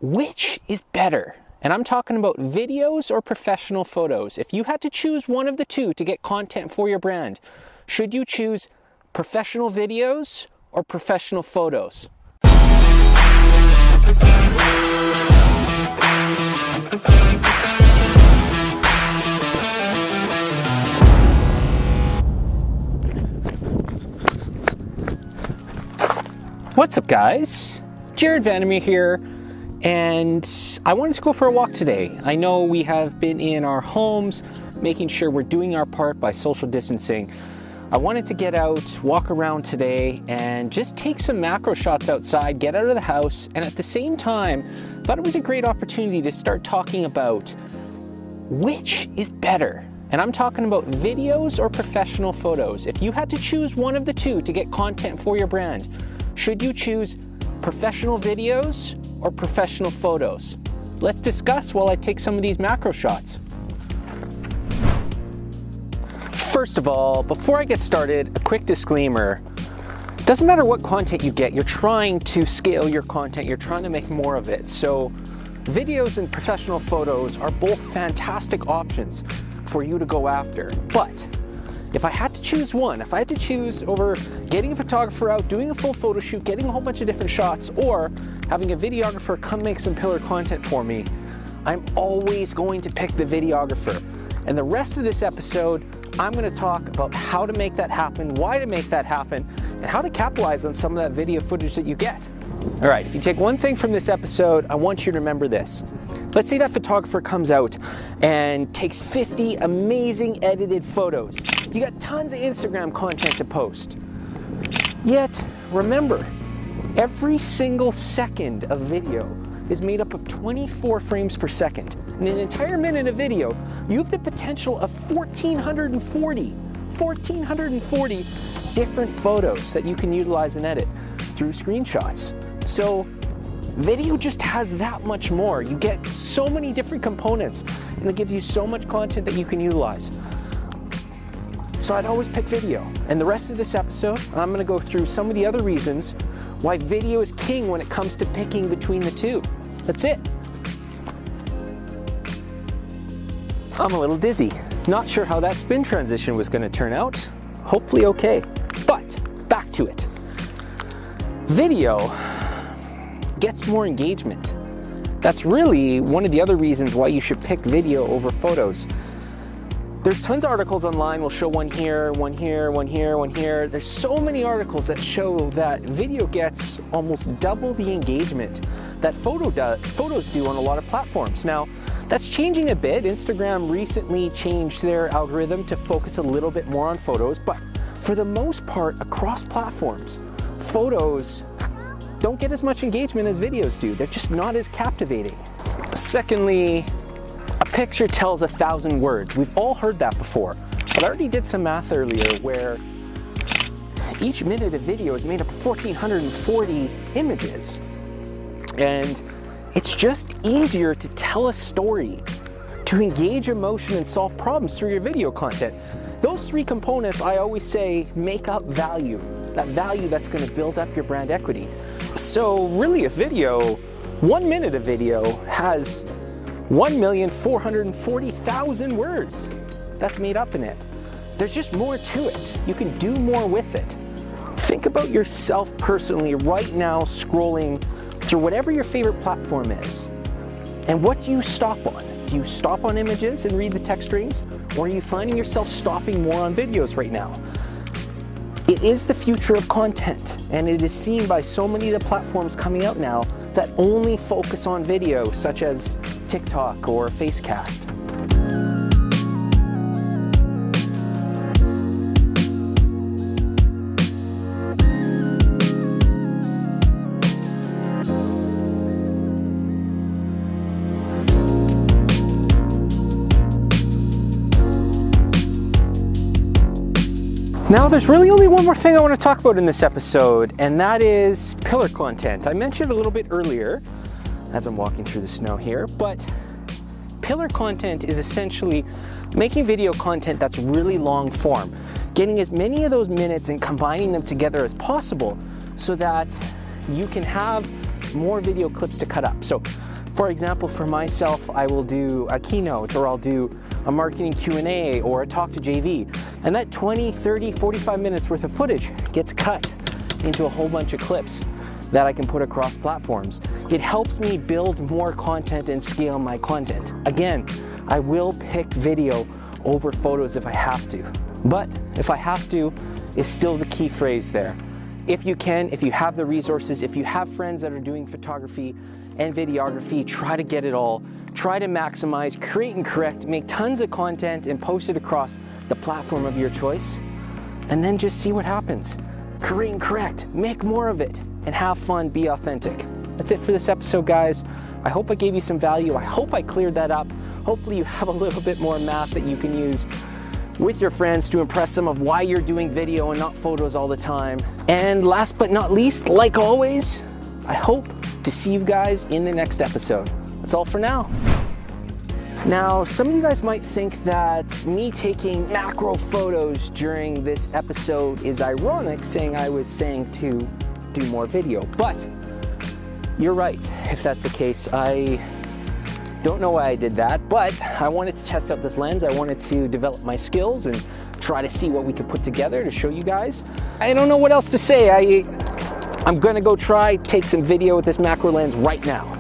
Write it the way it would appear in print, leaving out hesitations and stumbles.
Which is better? And I'm talking about videos or professional photos. If you had to choose one of the two to get content for your brand, should you choose professional videos or professional photos? What's up, guys? Jared Vandermeer here, and I wanted to go for a walk today. I know we have been in our homes, making sure we're doing our part by social distancing. I wanted to get out, walk around today, and just take some macro shots outside, get out of the house, and at the same time, thought it was a great opportunity to start talking about which is better. And I'm talking about videos or professional photos. If you had to choose one of the two to get content for your brand, should you choose professional videos or professional photos? Let's discuss while I take some of these macro shots. First of all, before I get started, a quick disclaimer. Doesn't matter what content you get, you're trying to scale your content, you're trying to make more of it. So videos and professional photos are both fantastic options for you to go after. But if I had to choose one, if I had to choose over getting a photographer out, doing a full photo shoot, getting a whole bunch of different shots, or having a videographer come make some pillar content for me, I'm always going to pick the videographer. And the rest of this episode, I'm going to talk about how to make that happen, why to make that happen, and how to capitalize on some of that video footage that you get. All right, if you take one thing from this episode, I want you to remember this. Let's say that photographer comes out and takes 50 amazing edited photos. You got tons of Instagram content to post. Yet, remember, every single second of video is made up of 24 frames per second. In an entire minute of video, you have the potential of 1,440 different photos that you can utilize and edit through screenshots. So video just has that much more. You get so many different components, and it gives you so much content that you can utilize. So I'd always pick video. And the rest of this episode, I'm going to go through some of the other reasons why video is king when it comes to picking between the two. That's it. I'm a little dizzy. Not sure how that spin transition was going to turn out. Hopefully okay. But back to it. Video gets more engagement. That's really one of the other reasons why you should pick video over photos. There's tons of articles online. We'll show one here, one here, one here, one here. There's so many articles that show that video gets almost double the engagement that photos do on a lot of platforms. Now, that's changing a bit. Instagram recently changed their algorithm to focus a little bit more on photos, but for the most part, across platforms, photos don't get as much engagement as videos do. They're just not as captivating. Secondly, a picture tells 1,000 words. We've all heard that before. But I already did some math earlier where each minute of video is made up of 1,440 images. And it's just easier to tell a story, to engage emotion and solve problems through your video content. Those three components, I always say, make up value. That value that's going to build up your brand equity. So really, a 1 minute of video has 1,440,000 words that's made up in it. There's just more to it. You can do more with it. Think about yourself personally right now scrolling through whatever your favorite platform is. And what do you stop on? Do you stop on images and read the text strings? Or are you finding yourself stopping more on videos right now? It is the future of content, and it is seen by so many of the platforms coming out now that only focus on video, such as TikTok or Facecast. Now, there's really only one more thing I want to talk about in this episode, and that is pillar content. I mentioned a little bit earlier as I'm walking through the snow here, but pillar content is essentially making video content that's really long form, getting as many of those minutes and combining them together as possible so that you can have more video clips to cut up. So For example, for myself, I will do a keynote, or I'll do a marketing Q&A, or a talk to JV. And that 20, 30, 45 minutes worth of footage gets cut into a whole bunch of clips that I can put across platforms. It helps me build more content and scale my content. Again, I will pick video over photos if I have to. But if I have to is still the key phrase there. If you can, if you have the resources, if you have friends that are doing photography and videography, try to get it all. Try to maximize, create and correct, make tons of content and post it across the platform of your choice. And then just see what happens. Create and correct, make more of it, and have fun, be authentic. That's it for this episode, guys. I hope I gave you some value. I hope I cleared that up. Hopefully you have a little bit more math that you can use with your friends to impress them of why you're doing video and not photos all the time. And last but not least, like always, I hope to see you guys in the next episode. That's all for now. Now, some of you guys might think that me taking macro photos during this episode is ironic, saying I was saying to do more video, but you're right. If that's the case, I don't know why I did that, but I wanted to test out this lens. I wanted to develop my skills and try to see what we could put together to show you guys. I don't know what else to say. I'm gonna go take some video with this macro lens right now.